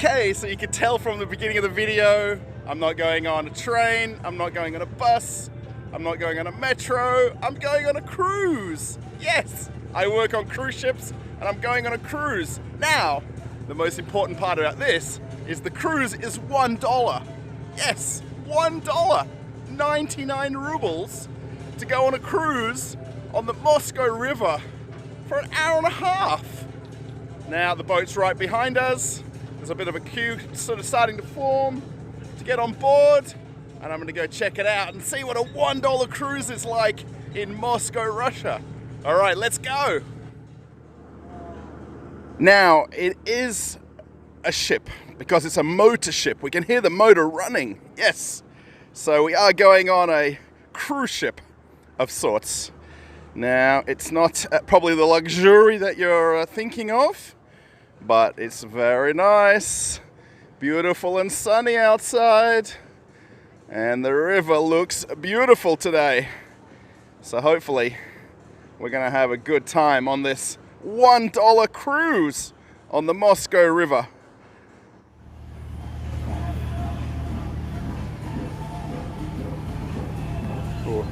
Okay, so you can tell from the beginning of the video, I'm not going on a train, I'm not going on a bus, I'm not going on a metro, I'm going on a cruise. Yes, I work on cruise ships and I'm going on a cruise. Now, the most important part about this is the cruise is $1. Yes, $1. 99 rubles to go on a cruise on the Moscow River for an hour and a half. Now the boat's right behind us. There's a bit of a queue sort of starting to form to get on board, and I'm gonna go check it out and see what a $1 cruise is like in Moscow, Russia. All right, let's go. Now, it is a ship because it's a motor ship. We can hear the motor running, yes. So we are going on a cruise ship of sorts. Now, it's not probably the luxury that you're thinking of, but it's very nice, beautiful and sunny outside, and the river looks beautiful today. So hopefully we're gonna have a good time on this $1 cruise on the Moscow River. Cool.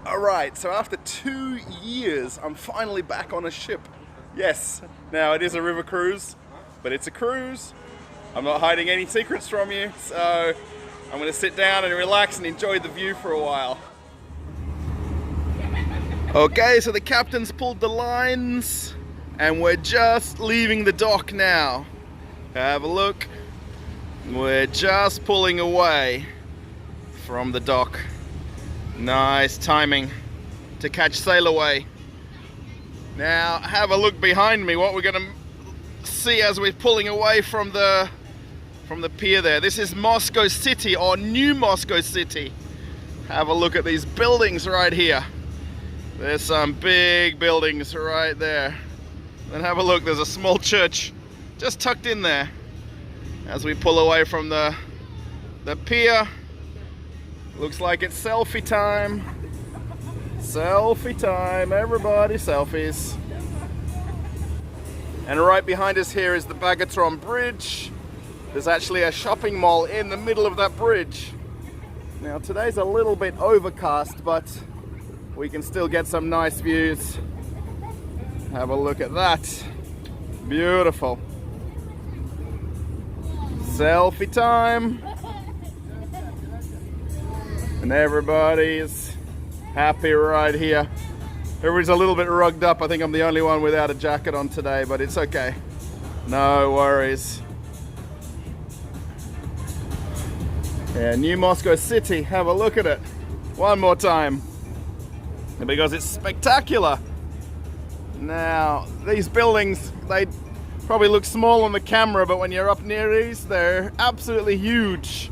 Alright, so after 2 years, I'm finally back on a ship. Yes, now it is a river cruise, but it's a cruise. I'm not hiding any secrets from you, so I'm going to sit down and relax and enjoy the view for a while. Okay, so the captain's pulled the lines, and we're just leaving the dock now. Have a look. We're just pulling away from the dock. Nice timing to catch sail away. Now have a look behind me, what we're going to see as we're pulling away from the pier there. This is Moscow City, or New Moscow City. Have a look at these buildings right here. There's some big buildings right there. Then have a look, there's a small church just tucked in there. As we pull away from the pier, looks like it's selfie time. Selfie time, everybody, selfies. And right behind us here is the Bagatron Bridge. There's actually a shopping mall in the middle of that bridge. Now today's a little bit overcast, but we can still get some nice views. Have a look at that. Beautiful. Selfie time. And everybody's happy right here. Everybody's a little bit rugged up. I think I'm the only one without a jacket on today, but it's okay. No worries. Yeah, New Moscow City. Have a look at it. One more time. Because it's spectacular. Now, these buildings, they probably look small on the camera, but when you're up near these, they're absolutely huge.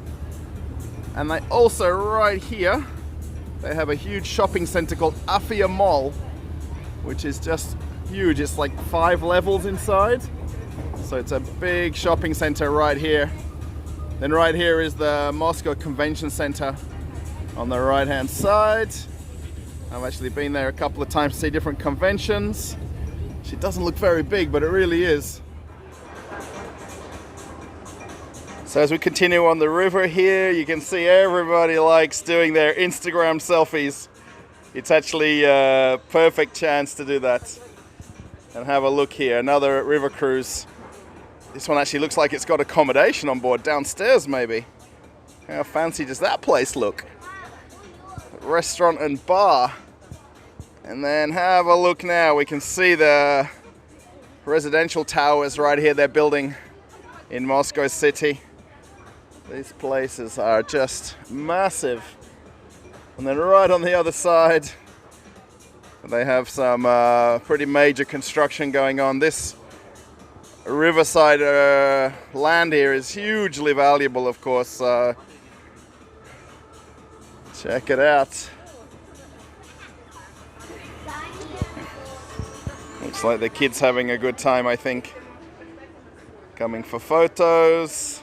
And they also, right here, they have a huge shopping center called Afia Mall, which is just huge. It's like 5 levels inside. So it's a big shopping center right here. Then right here is the Moscow Convention Center on the right-hand side. I've actually been there a couple of times to see different conventions. It doesn't look very big, but it really is. So as we continue on the river here, you can see everybody likes doing their Instagram selfies. It's actually a perfect chance to do that. And have a look here, another river cruise. This one actually looks like it's got accommodation on board, downstairs maybe. How fancy does that place look? Restaurant and bar. And then have a look now, we can see the residential towers right here they're building in Moscow City. These places are just massive. And then right on the other side, they have some pretty major construction going on. This riverside land here is hugely valuable, of course. Check it out. Looks like the kids having a good time, I think. Coming for photos.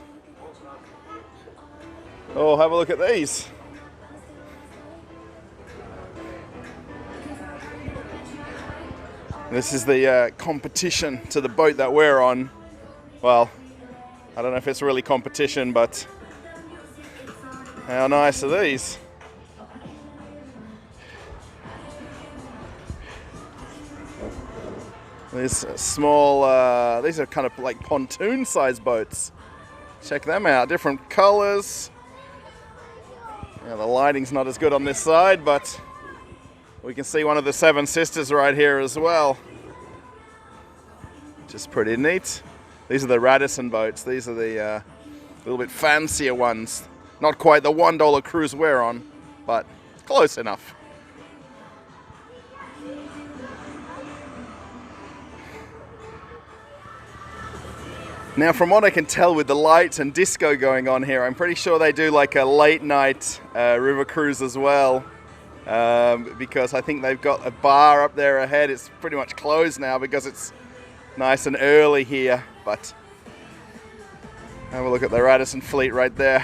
Oh, have a look at these. This is the competition to the boat that we're on. Well, I don't know if it's really competition, but how nice are these? These small, these are kind of like pontoon-sized boats. Check them out, different colors. Yeah, the lighting's not as good on this side, but we can see one of the Seven Sisters right here as well. Just pretty neat. These are the Radisson boats. These are the little bit fancier ones. Not quite the $1 cruise we're on, but close enough. Now, from what I can tell with the lights and disco going on here, I'm pretty sure they do like a late night river cruise as well. Because I think they've got a bar up there ahead. It's pretty much closed now because it's nice and early here. But have a look at the Radisson fleet right there.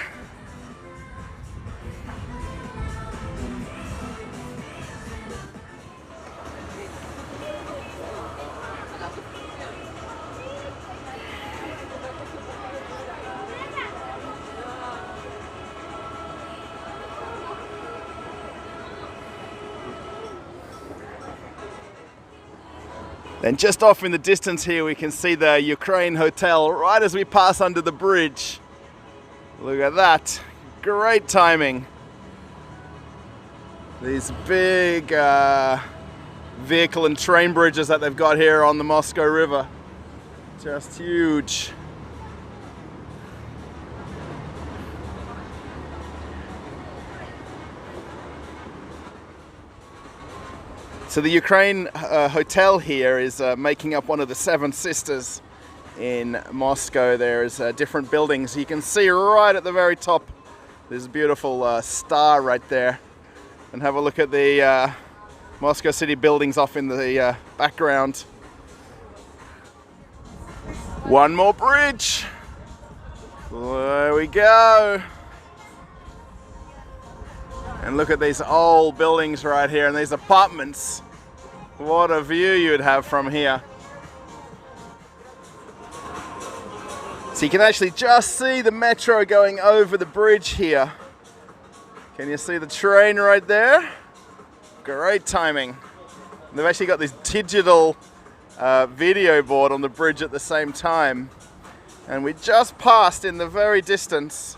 Then just off in the distance here we can see the Ukraine hotel right as we pass under the bridge. Look at that, great timing. These big vehicle and train bridges that they've got here on the Moscow River. Just huge. So the Ukraine hotel here is making up one of the Seven Sisters in Moscow. There's different buildings. You can see right at the very top, there's a beautiful star right there. And have a look at the Moscow City buildings off in the background. One more bridge. There we go. And look at these old buildings right here and these apartments. What a view you'd have from here. So you can actually just see the metro going over the bridge here. Can you see the train right there? Great timing. They've actually got this digital video board on the bridge at the same time. And we just passed in the very distance,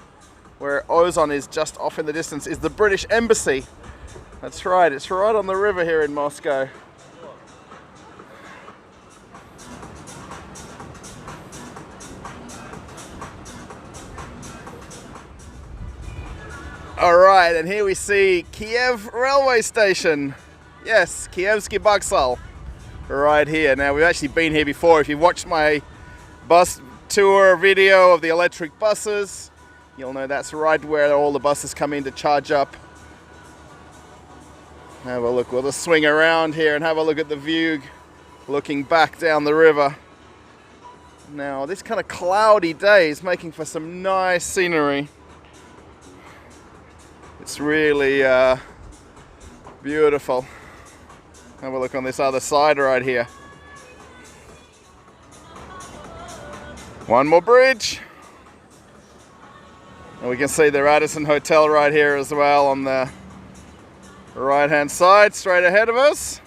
where Ozon is just off in the distance, is the British Embassy. That's right, it's right on the river here in Moscow. All right, and here we see Kiev railway station. Yes, Kievsky Vokzal, right here. Now, we've actually been here before. If you watched my bus tour video of the electric buses, you'll know that's right where all the buses come in to charge up. Have a look, we'll just swing around here and have a look at the view looking back down the river. Now, this kind of cloudy day is making for some nice scenery. It's really beautiful. Have a look on this other side right here. One more bridge. And we can see the Radisson Hotel right here as well on the right-hand side, straight ahead of us.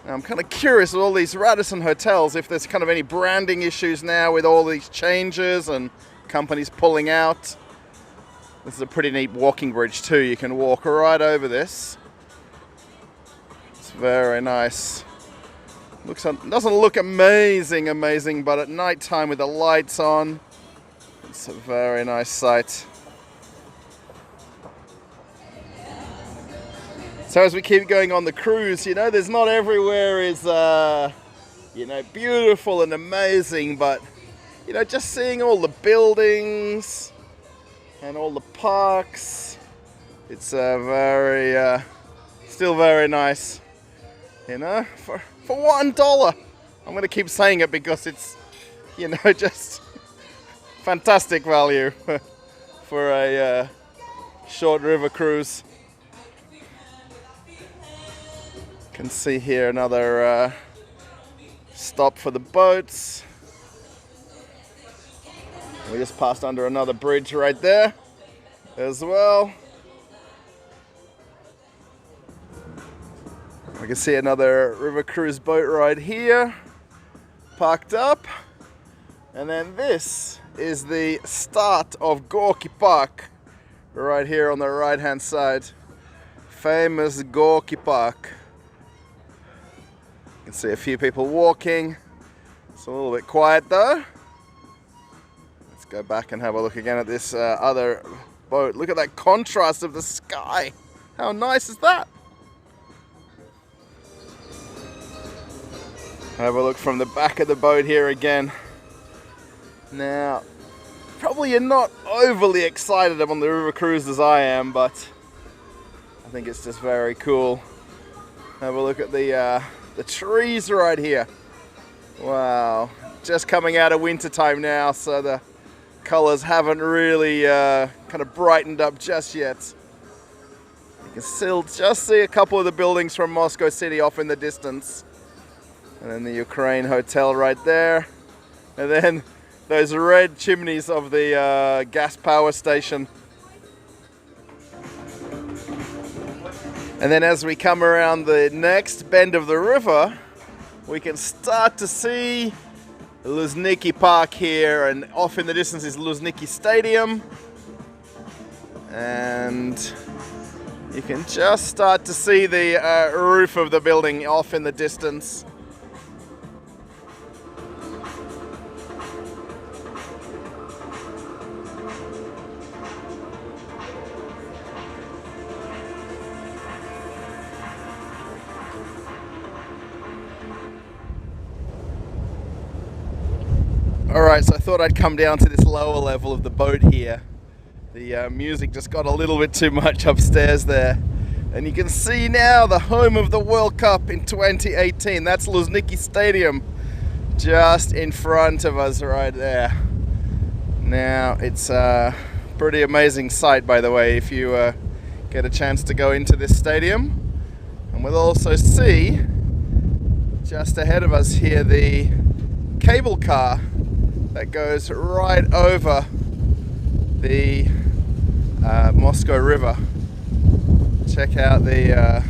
Now, I'm kind of curious with all these Radisson hotels if there's kind of any branding issues now with all these changes and companies pulling out. This is a pretty neat walking bridge too. You can walk right over this. It's very nice. Doesn't look amazing, but at night time with the lights on, it's a very nice sight. So as we keep going on the cruise, you know, there's not everywhere is, you know, beautiful and amazing, but, you know, just seeing all the buildings and all the parks It's still very nice, you know, for $1. I'm gonna keep saying it because it's, you know, just fantastic value for a short river cruise. Can see here another stop for the boats. We just passed under another bridge right there as well. We can see another river cruise boat right here, parked up. And then this is the start of Gorky Park, right here on the right hand side. Famous Gorky Park. You can see a few people walking. It's a little bit quiet though. Let's go back and have a look again at this other boat. Look at that contrast of the sky. How nice is that? Have a look from the back of the boat here again. Now, probably you're not overly excited on the river cruise as I am, but I think it's just very cool. Have a look at the trees right here. Wow, just coming out of winter time now, so the colors haven't really kind of brightened up just yet. You can still just see a couple of the buildings from Moscow City off in the distance. And then the Ukraine hotel right there. And then those red chimneys of the gas power station. And then as we come around the next bend of the river, we can start to see Luzhniki Park here, and off in the distance is Luzhniki Stadium. And you can just start to see the roof of the building off in the distance. Alright, so I thought I'd come down to this lower level of the boat here. The music just got a little bit too much upstairs there. And you can see now the home of the World Cup in 2018. That's Luzhniki Stadium, just in front of us right there. Now, it's a pretty amazing sight, by the way, if you get a chance to go into this stadium. And we'll also see, just ahead of us here, the cable car that goes right over the Moscow River. Check out the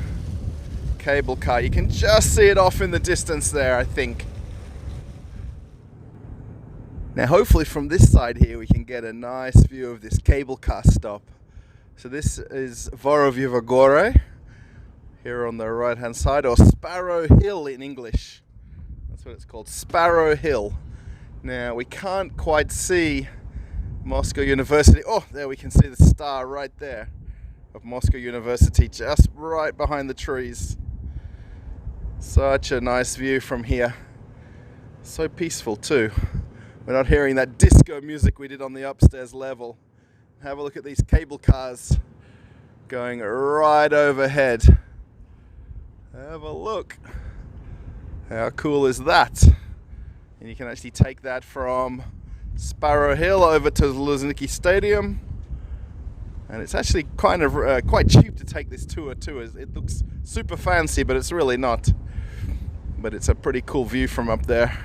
cable car. You can just see it off in the distance there, I think. Now hopefully from this side here we can get a nice view of this cable car stop. So this is Vorovyevo Gore here on the right hand side, or Sparrow Hill in English. That's what it's called, Sparrow Hill. Now we can't quite see Moscow University. Oh, there we can see the star right there of Moscow University, just right behind the trees. Such a nice view from here. So peaceful too. We're not hearing that disco music we did on the upstairs level. Have a look at these cable cars going right overhead. Have a look. How cool is that? And you can actually take that from Sparrow Hill over to Luzhniki Stadium. And it's actually kind of quite cheap to take this tour too. It looks super fancy, but it's really not. But it's a pretty cool view from up there.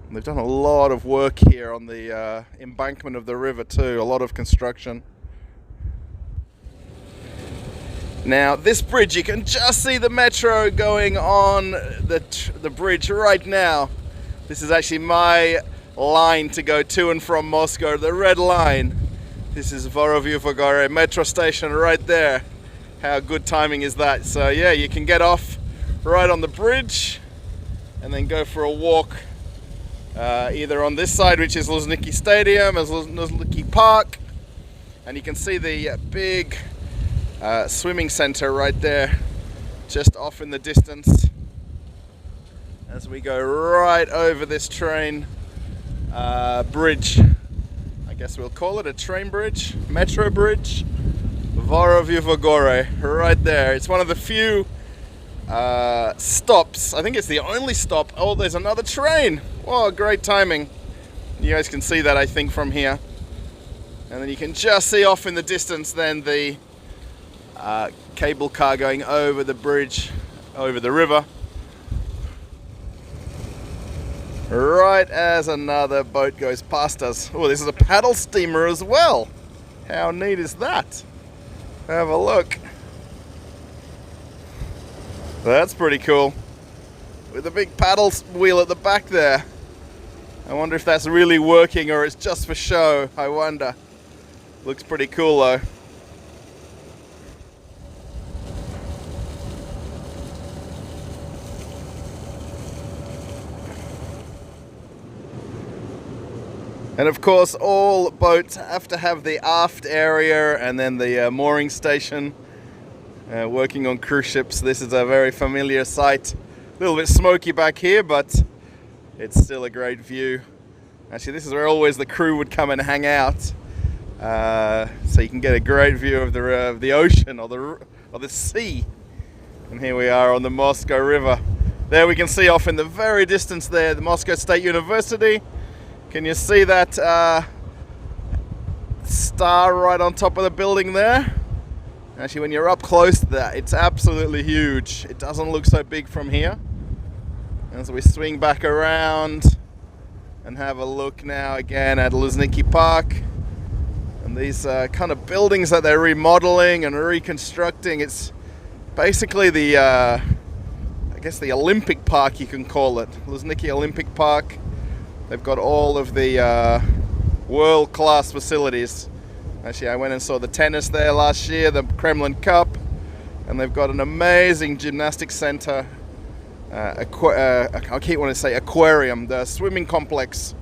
And they've done a lot of work here on the embankment of the river too, a lot of construction. Now this bridge, you can just see the metro going on the bridge right now. This is actually my line to go to and from Moscow, the red line. This is Vorovyevo Gore metro station right there. How good timing is that? So yeah, you can get off right on the bridge and then go for a walk either on this side, which is Luzhniki Stadium, as Luzhniki Park, and you can see the big swimming center right there just off in the distance as we go right over this train bridge. I guess we'll call it a train bridge, metro bridge, Vorovyevo right there. It's one of the few stops. I think it's the only stop. Oh, there's another train. Whoa, great timing. You guys can see that, I think, from here. And then you can just see off in the distance then the cable car going over the bridge, over the river. Right as another boat goes past us. Oh, this is a paddle steamer as well. How neat is that? Have a look. That's pretty cool. With a big paddle wheel at the back there. I wonder if that's really working or it's just for show. I wonder. Looks pretty cool though. And of course, all boats have to have the aft area and then the mooring station. Working on cruise ships, this is a very familiar sight. A little bit smoky back here, but it's still a great view. Actually, this is where always the crew would come and hang out. So you can get a great view of the ocean or the sea. And here we are on the Moscow River. There we can see off in the very distance there, the Moscow State University. Can you see that star right on top of the building there? Actually, when you're up close to that, it's absolutely huge. It doesn't look so big from here. As we swing back around and have a look now again at Luzhniki Park. And these kind of buildings that they're remodeling and reconstructing, it's basically the, I guess the Olympic Park, you can call it. Luzhniki Olympic Park. They've got all of the world-class facilities. Actually, I went and saw the tennis there last year, the Kremlin Cup, and they've got an amazing gymnastics center. I keep wanting to say aquarium, the swimming complex,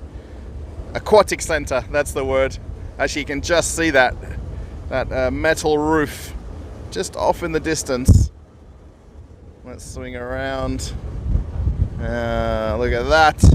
aquatic center. That's the word. Actually, you can just see that metal roof just off in the distance. Let's swing around. Look at that.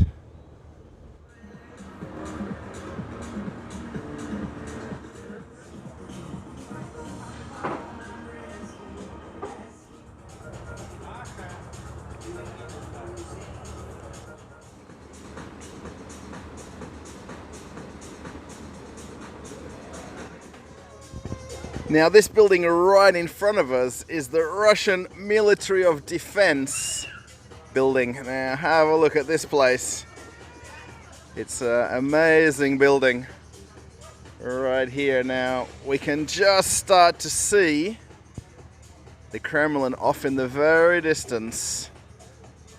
Now this building right in front of us is the Russian Military of Defense building. Now have a look at this place. It's an amazing building right here. Now we can just start to see the Kremlin off in the very distance.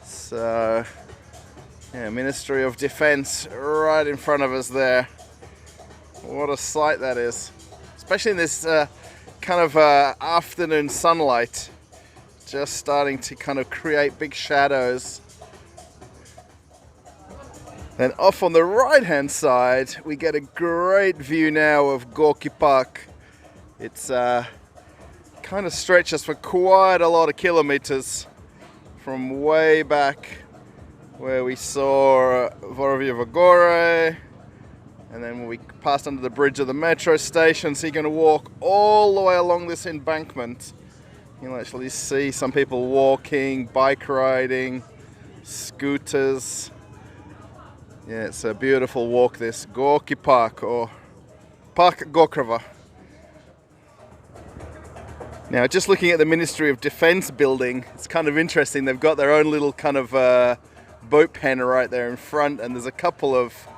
So yeah, Ministry of Defense right in front of us there. What a sight that is. Especially in this kind of afternoon sunlight, just starting to kind of create big shadows. Then off on the right hand side we get a great view now of Gorky Park. It's kind of stretches for quite a lot of kilometers from way back where we saw Vorovyevo. And then we passed under the bridge of the metro station, so you're going to walk all the way along this embankment. You'll actually see some people walking, bike riding, scooters. Yeah, it's a beautiful walk, this Gorky Park, or Park Gorkova. Now, just looking at the Ministry of Defense building, it's kind of interesting. They've got their own little kind of boat pen right there in front, and there's a couple of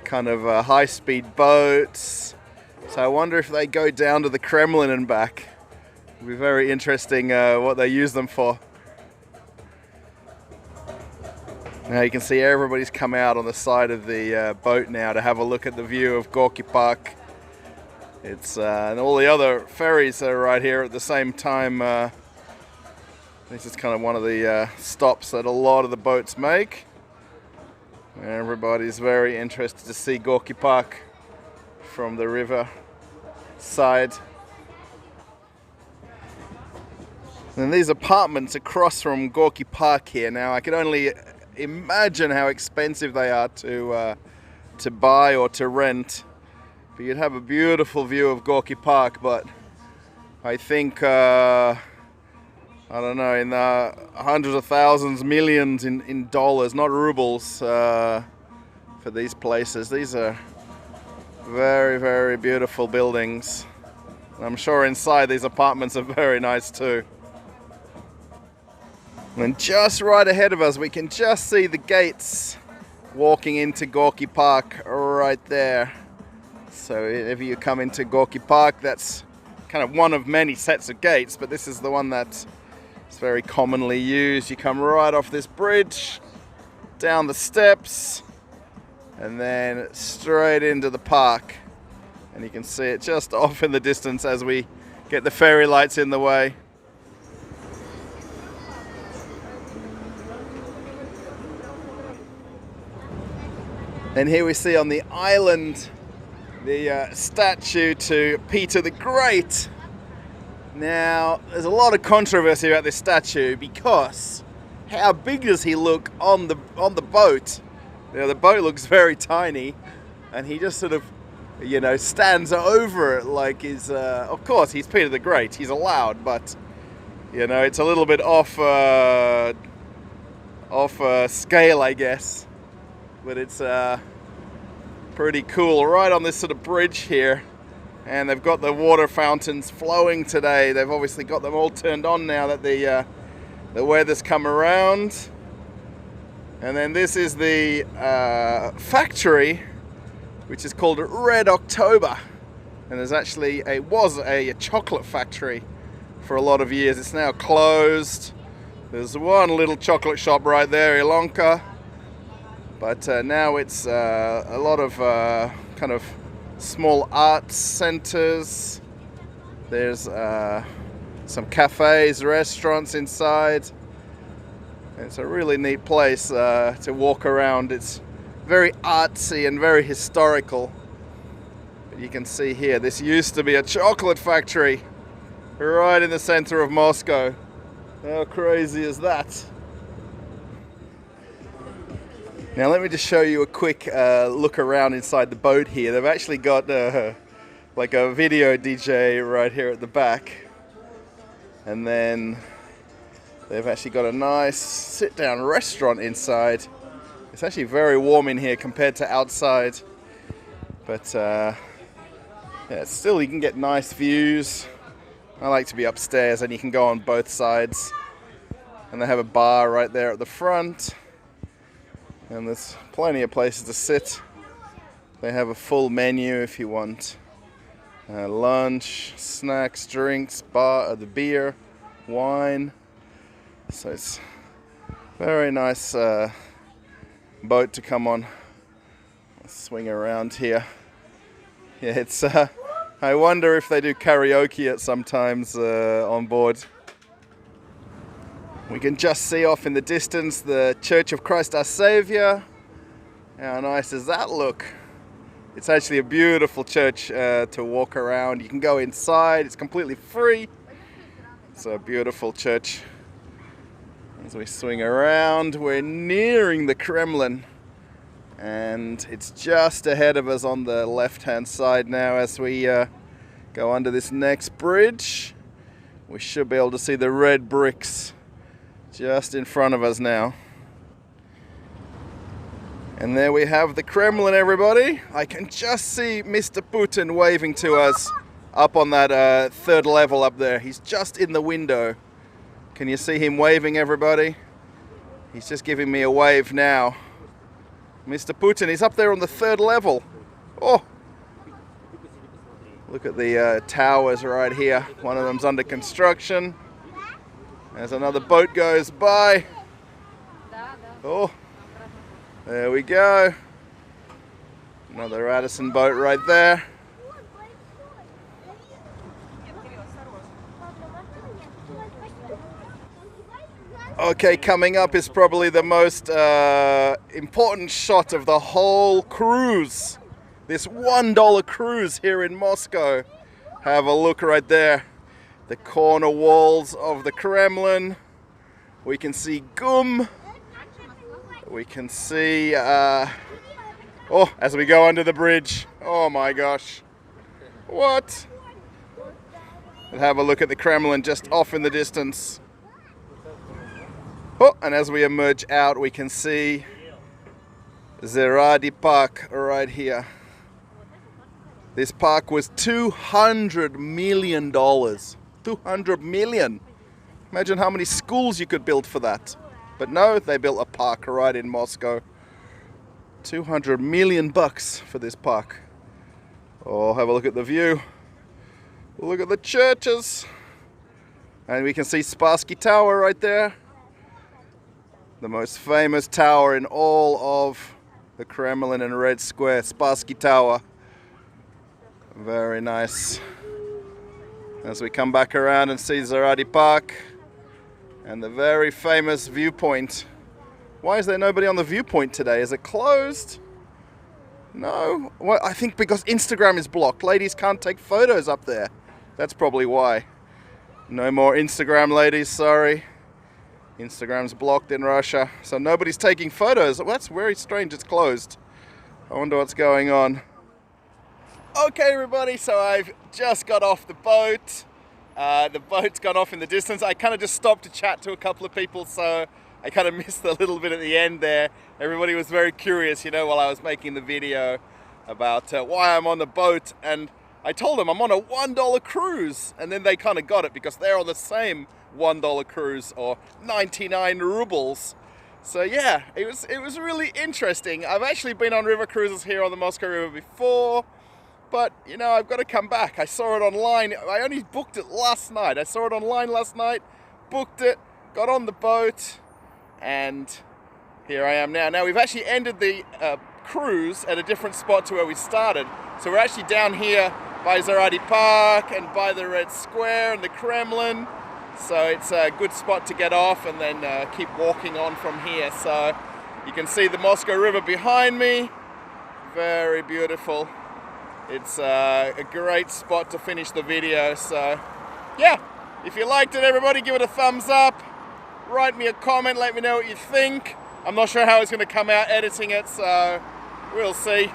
kind of high-speed boats. So I wonder if they go down to the Kremlin and back. It'll be very interesting what they use them for. Now you can see everybody's come out on the side of the boat now to have a look at the view of Gorky Park. It's and all the other ferries are right here at the same time. This is kind of one of the stops that a lot of the boats make. Everybody's very interested to see Gorky Park from the river side. And these apartments across from Gorky Park here, now I can only imagine how expensive they are to buy or to rent. But you'd have a beautiful view of Gorky Park, but I think, I don't know, in the hundreds of thousands, millions in dollars, not rubles, for these places. These are very, very beautiful buildings. I'm sure inside these apartments are very nice too. And just right ahead of us, we can just see the gates walking into Gorky Park right there. So if you come into Gorky Park, that's kind of one of many sets of gates, but this is the one that's very commonly used. You come right off this bridge, down the steps, and then straight into the park. And you can see it just off in the distance as we get the fairy lights in the way. And here we see on the island the statue to Peter the Great. Now, there's a lot of controversy about this statue because how big does he look on the boat? You know, the boat looks very tiny, and he just sort of, you know, stands over it like he's. Of course, he's Peter the Great. He's allowed, but you know, it's a little bit off scale, I guess. But it's pretty cool, right on this sort of bridge here. And they've got the water fountains flowing today. They've obviously got them all turned on now that the weather's come around. And then this is the factory, which is called Red October. And there's actually was a chocolate factory for a lot of years. It's now closed. There's one little chocolate shop right there, Ilonka. But now it's a lot of kind of small art centers. There's some cafes, restaurants inside. It's a really neat place to walk around. It's very artsy and very historical. But you can see here, this used to be a chocolate factory right in the center of Moscow. How crazy is that? Now let me just show you a quick look around inside the boat here. They've actually got like a video DJ right here at the back. And then they've actually got a nice sit-down restaurant inside. It's actually very warm in here compared to outside. But yeah, still you can get nice views. I like to be upstairs and you can go on both sides. And they have a bar right there at the front. And there's plenty of places to sit. They have a full menu if you want lunch, snacks, drinks, the beer, wine. So it's a very nice boat to come on. Let's swing around here. Yeah, it's. I wonder if they do karaoke at sometimes on board. We can just see off in the distance the Church of Christ Our Saviour. How nice does that look? It's actually a beautiful church to walk around. You can go inside, it's completely free. It's a beautiful church. As we swing around, we're nearing the Kremlin. And it's just ahead of us on the left-hand side now as we go under this next bridge. We should be able to see the red bricks just in front of us now. And there we have the Kremlin, everybody. I can just see Mr. Putin waving to us up on that third level up there. He's just in the window. Can you see him waving, everybody? He's just giving me a wave now. Mr. Putin, he's up there on the third level. Oh! Look at the towers right here. One of them's under construction. As another boat goes by. Oh, there we go. Another Radisson boat right there. Okay, coming up is probably the most important shot of the whole cruise. This $1 cruise here in Moscow. Have a look right there. The corner walls of the Kremlin. We can see GUM. We can see, as we go under the bridge. Oh my gosh. What? and have a look at the Kremlin just off in the distance. Oh, and as we emerge out, we can see Sberbank Park right here. This park was $200 million. 200 million. Imagine how many schools you could build for that. But no, they built a park right in Moscow. 200 million bucks for this park. Oh, have a look at the view. Look at the churches. And we can see Sberbank Tower right there. The most famous tower in all of the Kremlin and Red Square, Sberbank Tower. Very nice. As we come back around and see Sberbank Park and the very famous viewpoint. Why is there nobody on the viewpoint today? Is it closed? No. Well, I think because Instagram is blocked. Ladies can't take photos up there. That's probably why. No more Instagram, ladies, sorry. Instagram's blocked in Russia, so nobody's taking photos. Well, that's very strange, it's closed. I wonder what's going on. Okay, everybody, so I've just got off the boat. The boat's gone off in the distance. I kind of just stopped to chat to a couple of people, so I kind of missed a little bit at the end there. Everybody was very curious, you know, while I was making the video about why I'm on the boat, and I told them I'm on a $1 cruise, and then they kind of got it because they're on the same $1 cruise, or 99 rubles. So yeah, it was really interesting. I've actually been on river cruises here on the Moscow River before, but you know, I've got to come back. I saw it online. I only booked it last night. I saw it online last night, booked it, got on the boat, and here I am now. Now we've actually ended the cruise at a different spot to where we started. So we're actually down here by Sberbank Park and by the Red Square and the Kremlin. So it's a good spot to get off and then keep walking on from here. So you can see the Moscow River behind me. Very beautiful. It's a great spot to finish the video. So yeah, if you liked it, everybody give it a thumbs up. Write me a comment, let me know what you think. I'm not sure how it's going to come out editing it, so we'll see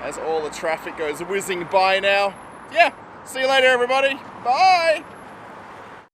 as all the traffic goes whizzing by now. Yeah, see you later, everybody. Bye.